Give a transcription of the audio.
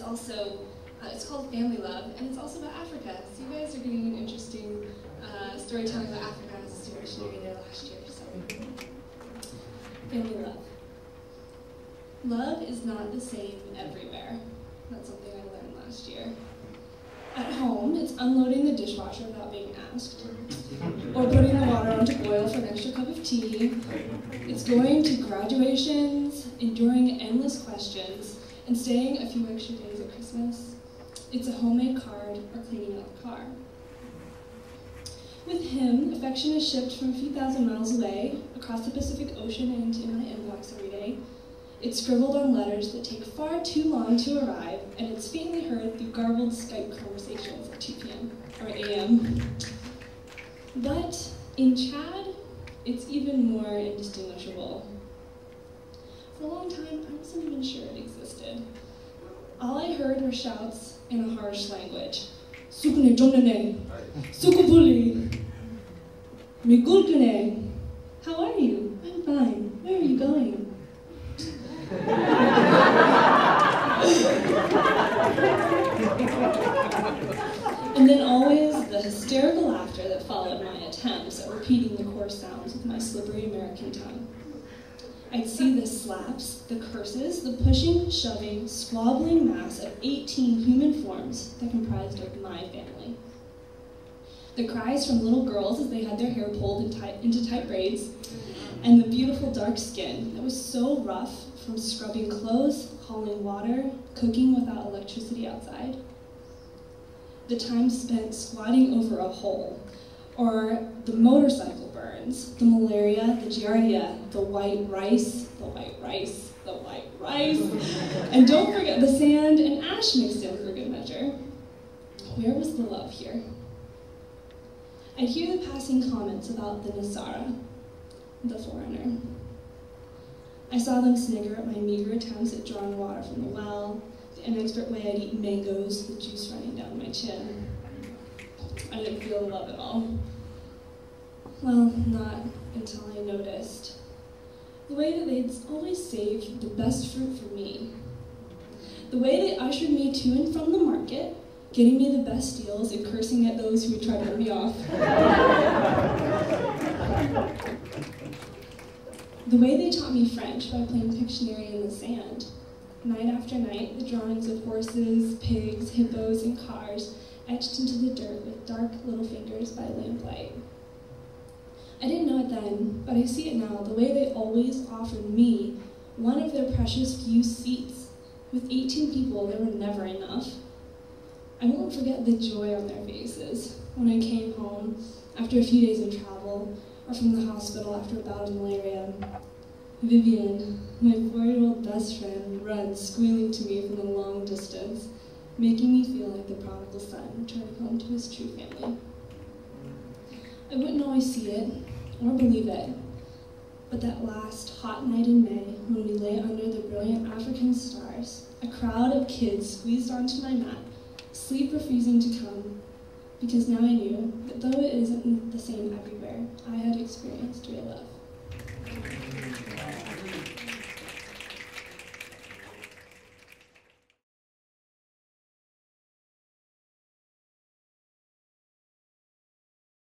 it's also, it's called Family Love, and it's also about Africa. So you guys are getting an interesting storytelling about Africa as a student missionary there last year. So, Family Love. Love is not the same everywhere. That's something I learned last year. At home, it's unloading the dishwasher without being asked, or putting the water on to boil for an extra cup of tea. It's going to graduations, enduring endless questions, and staying a few extra days at Christmas. It's a homemade card or cleaning out the car. With him, affection is shipped from a few thousand miles away, across the Pacific Ocean and into my inbox every day. It's scribbled on letters that take far too long to arrive, and it's faintly heard through garbled Skype conversations at 2 p.m. or a.m. But in Chad, it's even more indistinguishable. For a long time, I wasn't even sure it existed. All I heard were shouts in a harsh language. Sukune jonane, sukubuli, migulkune. How are you? I'm fine. Where are you going? And then always the hysterical laughter that followed my attempts at repeating the coarse sounds with my slippery American tongue. I'd see the slaps, the curses, the pushing, shoving, squabbling mass of 18 human forms that comprised of my family. The cries from little girls as they had their hair pulled into tight braids, and the beautiful dark skin that was so rough from scrubbing clothes, hauling water, cooking without electricity outside. The time spent squatting over a hole, or the motorcycle burns, the malaria, the giardia, the white rice, the white rice, the white rice, and don't forget the sand and ash mixed in for good measure. Where was the love here? I'd hear the passing comments about the Nasara, the foreigner. I saw them snigger at my meager attempts at drawing water from the well, the inexpert way I'd eat mangoes, the juice running down my chin. I didn't feel love at all. Well, not until I noticed the way that they'd always saved the best fruit for me. The way they ushered me to and from the market, getting me the best deals and cursing at those who would try to rip me off. The way they taught me French by playing Pictionary in the sand. Night after night, the drawings of horses, pigs, hippos, and cars etched into the dirt with dark little fingers by lamplight. I didn't know it then, but I see it now, the way they always offered me one of their precious few seats. With 18 people, there were never enough. I won't forget the joy on their faces when I came home after a few days of travel, or from the hospital after a bout of malaria. Vivian, my 4-year-old best friend, runs squealing to me from the long distance, making me feel like the prodigal son returning home to his true family. I wouldn't always see it, or believe it, but that last hot night in May, when we lay under the brilliant African stars, a crowd of kids squeezed onto my mat, sleep refusing to come, because now I knew that though it isn't the same everywhere, I had experienced real love.